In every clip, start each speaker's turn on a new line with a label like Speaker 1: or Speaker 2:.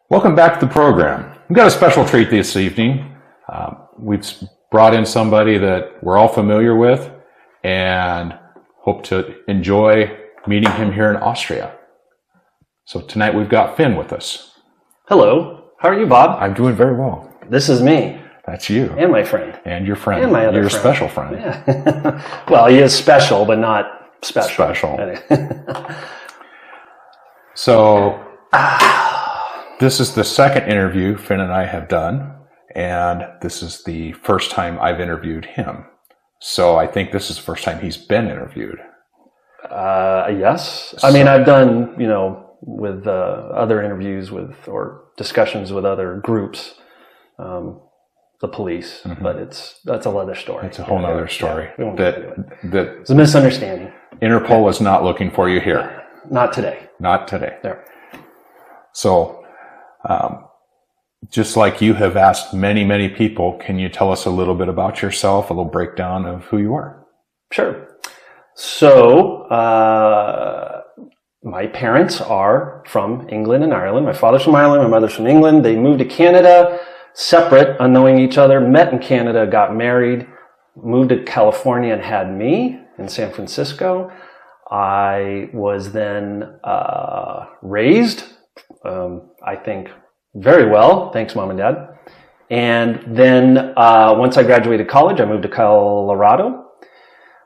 Speaker 1: Welcome back to the program. We've got a special treat this evening. We've brought in somebody that we're all familiar with and hope to enjoy meeting him here in Austria. So tonight we've got Finn with us.
Speaker 2: Hello. How are you, Bob?
Speaker 1: I'm doing very well.
Speaker 2: This is me.
Speaker 1: That's you.
Speaker 2: And my friend.
Speaker 1: And your friend.
Speaker 2: And my other
Speaker 1: your
Speaker 2: friend.
Speaker 1: Special friend.
Speaker 2: Yeah. Well, he is special, but not special.
Speaker 1: So, this is the second interview Finn and I have done, and this is the first time I've interviewed him. So I think this is the first time he's been interviewed.
Speaker 2: Yes. I mean, I've done, with other interviews or discussions with other groups, the police, but that's a other story.
Speaker 1: It's a whole other story.
Speaker 2: That it's a misunderstanding.
Speaker 1: Interpol is not looking for you here.
Speaker 2: Not today.
Speaker 1: Not today.
Speaker 2: There.
Speaker 1: So, just like you have asked many, many people, can you tell us a little bit about yourself, a little breakdown of who you are?
Speaker 2: Sure. So, my parents are from England and Ireland. My father's from Ireland, my mother's from England. They moved to Canada, separate, unknowing each other, met in Canada, got married, moved to California and had me in San Francisco. I was then raised, I think, very well. Thanks, Mom and Dad. And then once I graduated college, I moved to Colorado,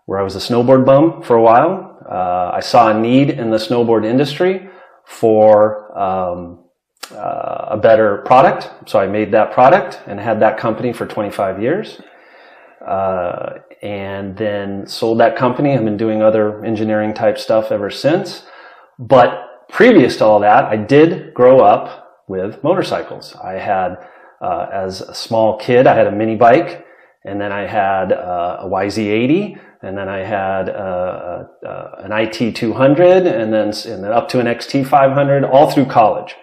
Speaker 2: where I was a snowboard bum for a while. I saw a need in the snowboard industry for a better product. So I made that product and had that company for 25 years. And then sold that company. I've been doing other engineering type stuff ever since. But previous to all that, I did grow up with motorcycles. I had, as a small kid, I had a mini bike, and then I had a YZ80, and then I had an IT200, and then up to an XT500, all through college.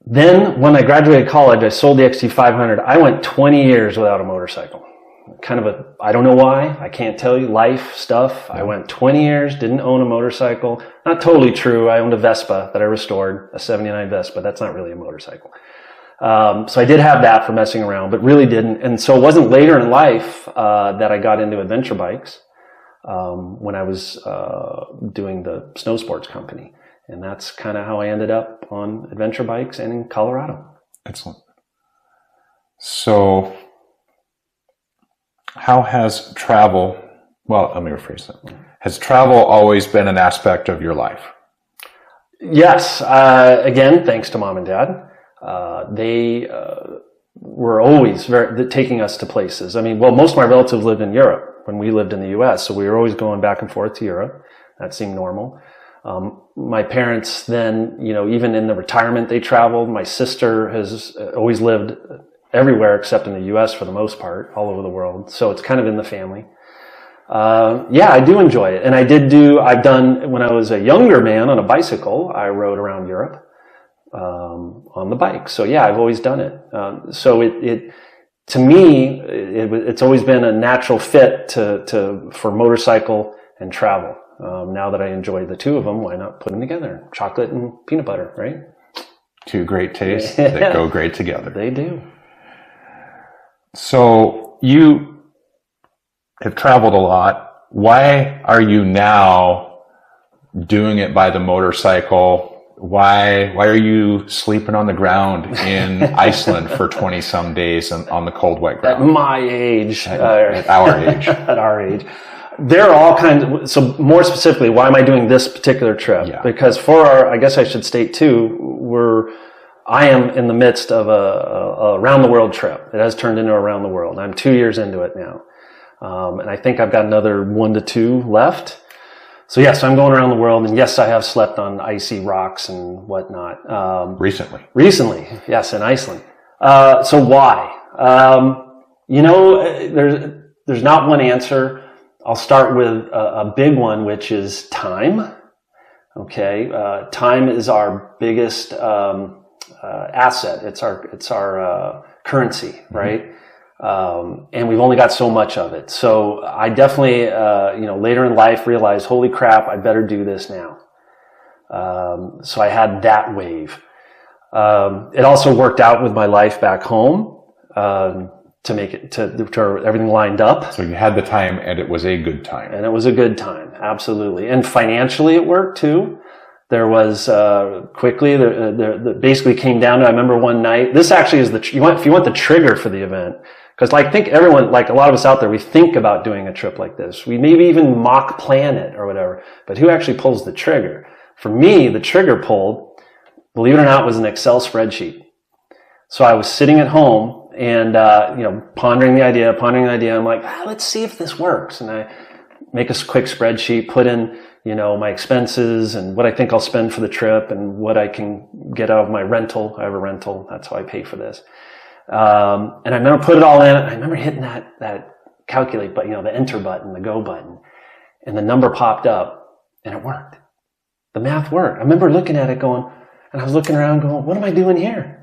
Speaker 2: Then, when I graduated college, I sold the XT500. I went 20 years without a motorcycle. I don't know why, I can't tell you, life stuff. I went 20 years, didn't own a motorcycle. Not totally true. I owned a Vespa that I restored, a 79 Vespa. That's not really a motorcycle. So I did have that for messing around, but really didn't. And so it wasn't later in life that I got into adventure bikes when I was doing the snow sports company. And that's kind of how I ended up on adventure bikes and in Colorado.
Speaker 1: Excellent. So, how has travel, well, let me rephrase that. Has travel always been an aspect of your life?
Speaker 2: Yes. Again, thanks to Mom and Dad. They were always taking us to places. I mean, well, most of my relatives lived in Europe when we lived in the U.S., so we were always going back and forth to Europe. That seemed normal. My parents then, even in the retirement, they traveled. My sister has always lived everywhere except in the U.S. for the most part, all over the world. So it's kind of in the family. Yeah, I do enjoy it. And I've done, when I was a younger man on a bicycle, I rode around Europe on the bike. So yeah, I've always done it. So to me, it's always been a natural fit for motorcycle and travel. Now that I enjoy the two of them, why not put them together? Chocolate and peanut butter, right?
Speaker 1: Two great tastes that go great together.
Speaker 2: They do.
Speaker 1: So you have traveled a lot. Why are you now doing it by the motorcycle? Why are you sleeping on the ground in Iceland for 20 some days on the cold, wet ground?
Speaker 2: At my age.
Speaker 1: At our age.
Speaker 2: At our age. There are all kinds of, so more specifically, why am I doing this particular trip? Yeah. Because I guess I should state too, I am in the midst of a around the world trip. It has turned into around the world. I'm 2 years into it now. And I think I've got another 1 to 2 left. So yes, I'm going around the world, and yes, I have slept on icy rocks and whatnot. Recently, yes, in Iceland. So why? There's not one answer. I'll start with a big one, which is time. Okay, time is our biggest asset. It's our currency, right? And we've only got so much of it. So I definitely, later in life realized, holy crap, I better do this now. So I had that wave. It also worked out with my life back home, to make it to everything lined up.
Speaker 1: So you had the time, and it was a good time.
Speaker 2: And it was a good time, absolutely. And financially, it worked too. There was quickly. Basically came down to. I remember one night. This actually is if you want the trigger for the event, because I think everyone, like a lot of us out there, we think about doing a trip like this. We maybe even mock plan it or whatever. But who actually pulls the trigger? For me, the trigger pulled, believe it or not, was an Excel spreadsheet. So I was sitting at home. And, pondering the idea. I'm like, let's see if this works. And I make a quick spreadsheet, put in, my expenses and what I think I'll spend for the trip and what I can get out of my rental. I have a rental. That's how I pay for this. And I remember put it all in. I remember hitting that calculate button, the enter button, the go button, and the number popped up and it worked. The math worked. I remember looking at it going, and I was looking around going, what am I doing here?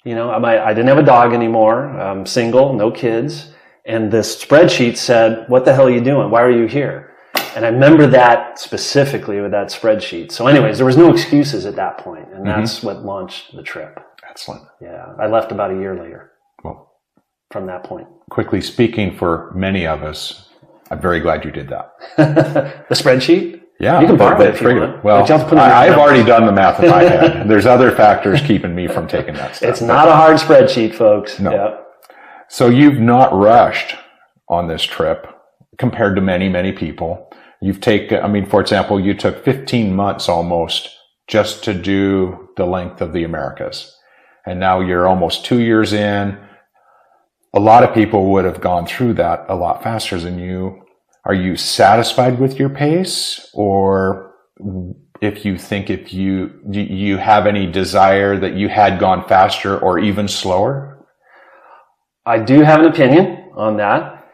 Speaker 2: I didn't have a dog anymore. I'm single, no kids. And this spreadsheet said, what the hell are you doing? Why are you here? And I remember that specifically with that spreadsheet. So anyways, there was no excuses at that point. And that's what launched the trip.
Speaker 1: Excellent.
Speaker 2: Yeah. I left about a year later.
Speaker 1: Well,
Speaker 2: from that point.
Speaker 1: Quickly speaking, for many of us, I'm very glad you did that.
Speaker 2: The spreadsheet?
Speaker 1: Yeah,
Speaker 2: you can borrow it if you want.
Speaker 1: Well, I've already done the math in my head. There's other factors keeping me from taking that step.
Speaker 2: It's not a hard spreadsheet, folks.
Speaker 1: No.
Speaker 2: Yeah.
Speaker 1: So you've not rushed on this trip compared to many, many people. You've taken, for example, you took 15 months almost just to do the length of the Americas. And now you're almost 2 years in. A lot of people would have gone through that a lot faster than you. Are you satisfied with your pace, or if you have any desire that you had gone faster or even slower?
Speaker 2: I do have an opinion on that,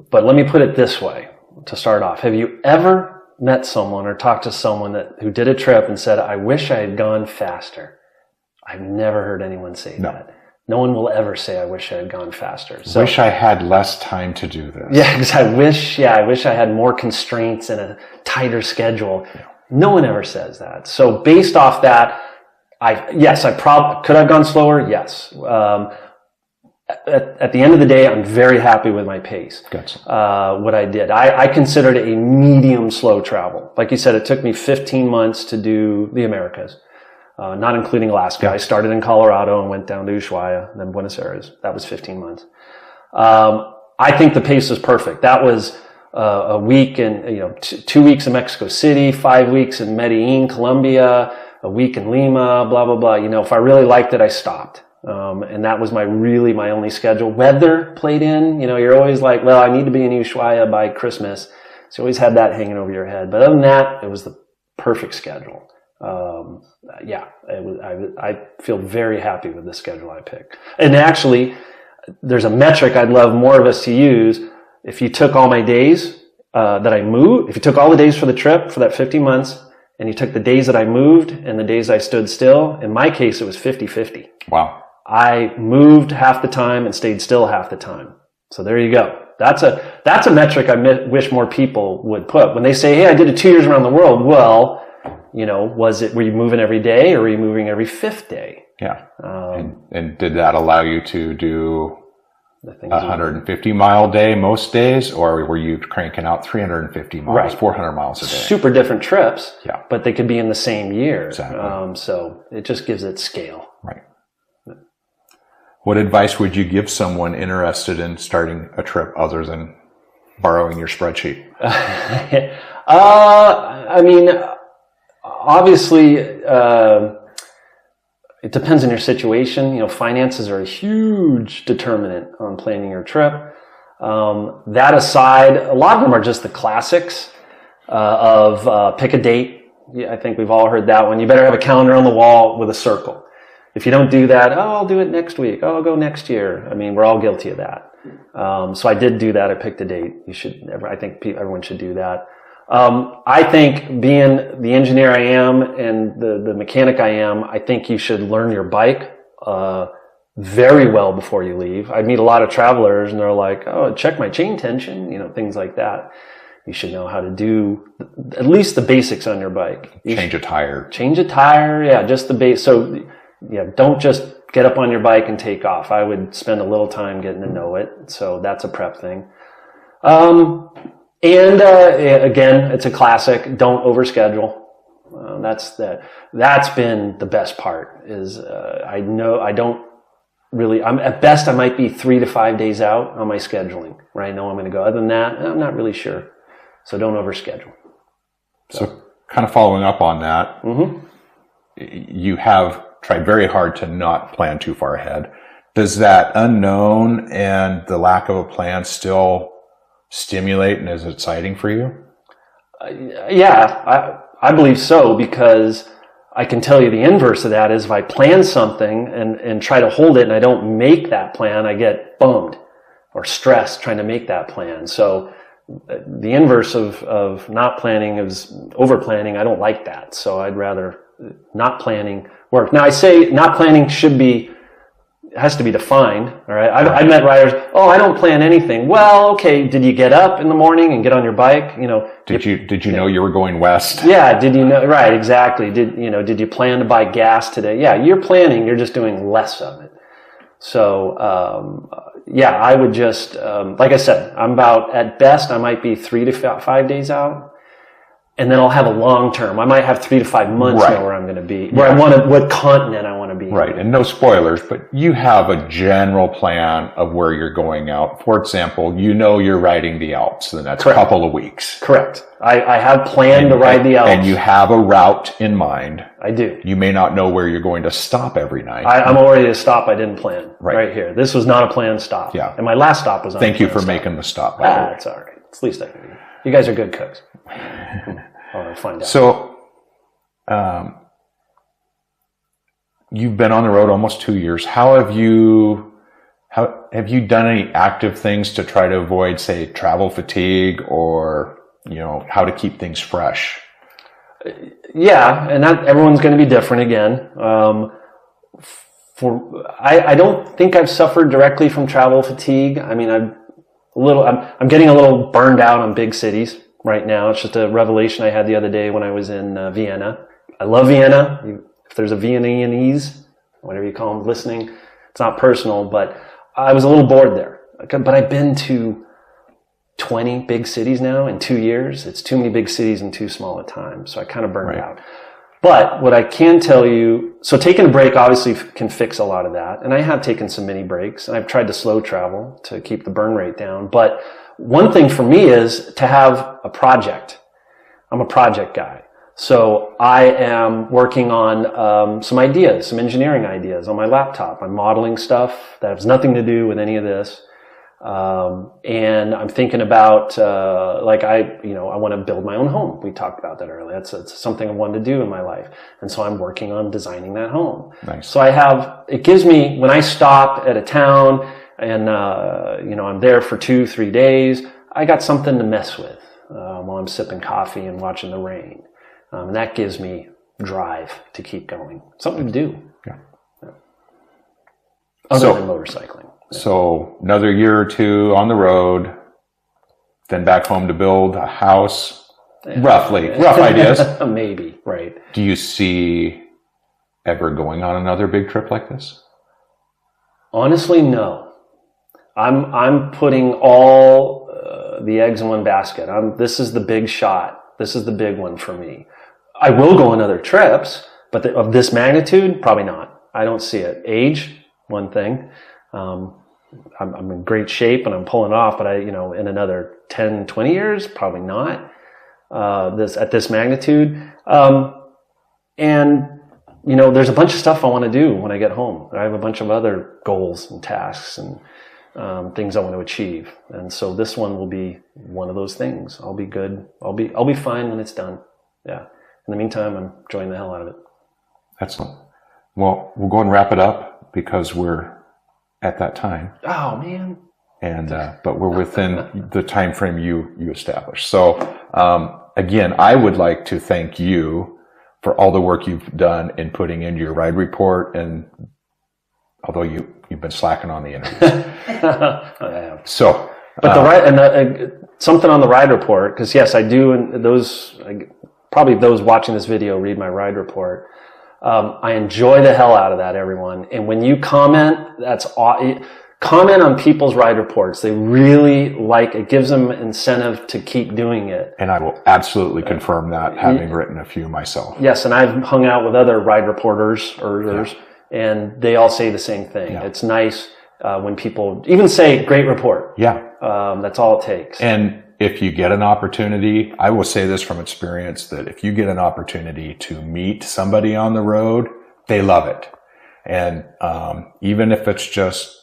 Speaker 2: but let me put it this way to start off. Have you ever met someone or talked to someone who did a trip and said, I wish I had gone faster? I've never heard anyone say that. No one will ever say, I wish I had gone faster. So,
Speaker 1: wish I had less time to do this.
Speaker 2: Yeah, because I wish I had more constraints and a tighter schedule. Yeah. No one ever says that. So based off that, could I have gone slower? Yes. At the end of the day, I'm very happy with my pace.
Speaker 1: Gotcha.
Speaker 2: What I did. I considered it a medium slow travel. Like you said, it took me 15 months to do the Americas. Not including Alaska. I started in Colorado and went down to Ushuaia, then Buenos Aires. That was 15 months. I think the pace was perfect. That was a week in, 2 weeks in Mexico City, 5 weeks in Medellin, Colombia, a week in Lima, blah, blah, blah. If I really liked it, I stopped. And that was my only schedule. Weather played in. You're always like, well, I need to be in Ushuaia by Christmas. So you always had that hanging over your head. But other than that, it was the perfect schedule. I feel very happy with the schedule I picked. And actually, there's a metric I'd love more of us to use. If you took all my days that I moved, if you took all the days for the trip for that 50 months, and you took the days that I moved and the days I stood still, in my case, it was 50-50.
Speaker 1: Wow.
Speaker 2: I moved half the time and stayed still half the time. So there you go. That's a metric I wish more people would put. When they say, hey, I did it 2 years around the world, well, were you moving every day or were you moving every fifth day?
Speaker 1: Yeah. And did that allow you to do a 150-mile day most days, or were you cranking out 350 miles, right, 400 miles a day?
Speaker 2: Super different trips,
Speaker 1: yeah,
Speaker 2: but they could be in the same year.
Speaker 1: Exactly.
Speaker 2: So it just gives it scale.
Speaker 1: Right. What advice would you give someone interested in starting a trip other than borrowing your spreadsheet?
Speaker 2: Obviously, it depends on your situation. Finances are a huge determinant on planning your trip. That aside, a lot of them are just the classics of pick a date. Yeah, I think we've all heard that one. You better have a calendar on the wall with a circle. If you don't do that, I'll do it next week. I'll go next year. We're all guilty of that. So I did do that. I picked a date. I think everyone should do that. I think being the engineer I am and the mechanic I am, I think you should learn your bike, very well before you leave. I meet a lot of travelers and they're like, oh, check my chain tension, things like that. You should know how to do at least the basics on your bike.
Speaker 1: Change a tire.
Speaker 2: Yeah, just the base. So yeah, don't just get up on your bike and take off. I would spend a little time getting to know it. So that's a prep thing. Again, it's a classic. Don't overschedule. That's been the best part is, I'm at best, I might be 3 to 5 days out on my scheduling where I know I'm going to go. Other than that, I'm not really sure. So don't overschedule.
Speaker 1: So kind of following up on that, you have tried very hard to not plan too far ahead. Does that unknown and the lack of a plan still stimulate and is exciting for you?
Speaker 2: Yeah, I believe so, because I can tell you the inverse of that is if I plan something and try to hold it and I don't make that plan, I get bummed or stressed trying to make that plan. So the inverse of not planning is over planning. I don't like that. So I'd rather not planning work. Now I say not planning has to be defined. All right. I've met riders. Oh, I don't plan anything. Well, okay. Did you get up in the morning and get on your bike? Did
Speaker 1: you know you were going west?
Speaker 2: Yeah. Did you know? Right. Exactly. Did you plan to buy gas today? Yeah. You're planning. You're just doing less of it. So, I would just, like I said, at best, I might be 3 to 5 days out. And then I'll have a long term. I might have 3 to 5 months know where I'm going to be, what continent I want to be.
Speaker 1: Right. And no spoilers, but you have a general plan of where you're going out. For example, you're riding the Alps the next couple of weeks.
Speaker 2: Correct. I have planned to ride the Alps.
Speaker 1: And you have a route in mind.
Speaker 2: I do.
Speaker 1: You may not know where you're going to stop every night.
Speaker 2: I'm already a stop I didn't plan right here. This was not a planned stop.
Speaker 1: Yeah.
Speaker 2: And my last stop was on
Speaker 1: Thank you for making the stop, by the way.
Speaker 2: It's all right. It's the least I can do. You guys are good cooks. I'll find out.
Speaker 1: So, you've been on the road almost 2 years. How have you done any active things to try to avoid, say, travel fatigue or, how to keep things fresh?
Speaker 2: Yeah. And everyone's going to be different again. I don't think I've suffered directly from travel fatigue. I mean, I'm getting a little burned out on big cities right now. It's just a revelation I had the other day when I was in Vienna. I love Vienna. If there's a Viennese, whatever you call them, listening, it's not personal, but I was a little bored there. But I've been to 20 big cities now in 2 years. It's too many big cities in too small a time. So I kind of burned out. But what I can tell you, so taking a break obviously can fix a lot of that. And I have taken some mini breaks and I've tried to slow travel to keep the burn rate down. But one thing for me is to have a project. I'm a project guy. So I am working on some engineering ideas on my laptop. I'm modeling stuff that has nothing to do with any of this. And I'm thinking about, I want to build my own home. We talked about that earlier. That's something I wanted to do in my life. And so I'm working on designing that home.
Speaker 1: Nice.
Speaker 2: So it gives me, when I stop at a town and, I'm there for 2-3 days, I got something to mess with, while I'm sipping coffee and watching the rain. And that gives me drive to keep going. Something to do.
Speaker 1: Yeah.
Speaker 2: Other than motorcycling.
Speaker 1: So another year or two on the road, then back home to build a house. Rough ideas.
Speaker 2: Maybe, right.
Speaker 1: Do you see ever going on another big trip like this?
Speaker 2: Honestly, no. I'm putting all the eggs in one basket. This is the big shot. This is the big one for me. I will go on other trips, but of this magnitude, probably not. I don't see it. Age, one thing. I'm in great shape and I'm pulling off, but in another 10, 20 years, probably not, at this magnitude. There's a bunch of stuff I want to do when I get home. I have a bunch of other goals and tasks and, things I want to achieve. And so this one will be one of those things. I'll be good. I'll be fine when it's done. Yeah. In the meantime, I'm enjoying the hell out of it.
Speaker 1: Excellent. Well, we'll go and wrap it up because we're at that time.
Speaker 2: Oh man.
Speaker 1: And, but we're within the time frame you established. So, again, I would like to thank you for all the work you've done in putting into your ride report. And although you've been slacking on the interviews.
Speaker 2: I have.
Speaker 1: So,
Speaker 2: but something on the ride report, because yes, I do, and probably those watching this video read my ride report. I enjoy the hell out of that, everyone. And when you comment, comment on people's ride reports. They really it gives them incentive to keep doing it.
Speaker 1: And I will absolutely confirm that, having written a few myself.
Speaker 2: Yes, and I've hung out with other ride reporters and they all say the same thing. Yeah. It's nice when people even say, great report.
Speaker 1: Yeah.
Speaker 2: That's all it takes.
Speaker 1: And if you get an opportunity, I will say this from experience, that if you get an opportunity to meet somebody on the road, they love it. And even if it's just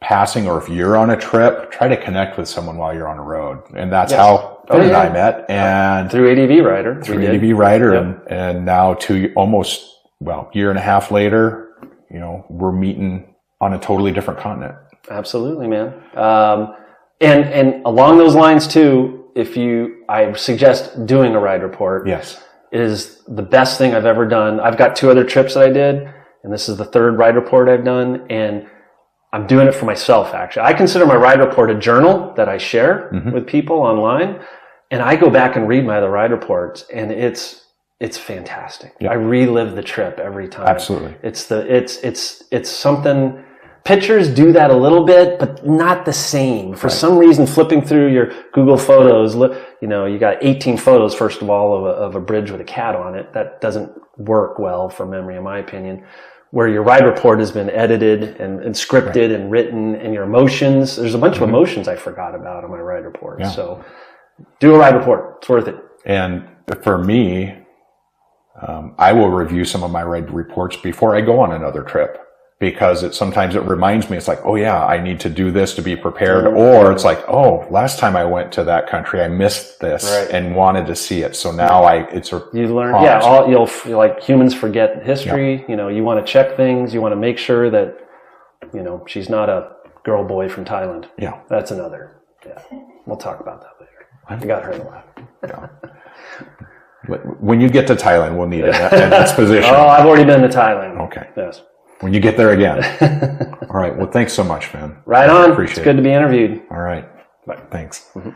Speaker 1: passing, or if you're on a trip, try to connect with someone while you're on the road. And that's how Finn and I met. And
Speaker 2: through ADV Rider.
Speaker 1: And now year and a half later, we're meeting on a totally different continent.
Speaker 2: Absolutely, man. And along those lines too, I suggest doing a ride report.
Speaker 1: Yes.
Speaker 2: It is the best thing I've ever done. I've got 2 other trips that I did, and this is the 3rd ride report I've done, and I'm doing it for myself, actually. I consider my ride report a journal that I share with people online, and I go back and read my other ride reports, and it's fantastic. Yeah. I relive the trip every time.
Speaker 1: Absolutely.
Speaker 2: It's something. Pictures do that a little bit, but not the same. For some reason, flipping through your Google Photos, you got 18 photos, first of all, of a bridge with a cat on it. That doesn't work well from memory, in my opinion. Where your ride report has been edited and scripted and written, and your emotions. There's a bunch of emotions I forgot about on my ride report. Yeah. So do a ride report. It's worth it.
Speaker 1: And for me, I will review some of my ride reports before I go on another trip. Because sometimes it reminds me, it's like, oh yeah, I need to do this to be prepared. Or it's like, oh, last time I went to that country, I missed this and wanted to see it. So now you learn.
Speaker 2: Yeah, you'll like, humans forget history. Yeah. You want to check things. You want to make sure that, she's not a girl boy from Thailand.
Speaker 1: Yeah.
Speaker 2: That's another. Yeah. We'll talk about that later. I got her in a laugh.
Speaker 1: Yeah. When you get to Thailand, we'll need it in its position.
Speaker 2: Oh, I've already been to Thailand.
Speaker 1: Okay.
Speaker 2: Yes.
Speaker 1: When you get there again. All right. Well, thanks so much, Finn.
Speaker 2: Right on. It's good to be interviewed.
Speaker 1: All right.
Speaker 2: Bye.
Speaker 1: Thanks. Mm-hmm.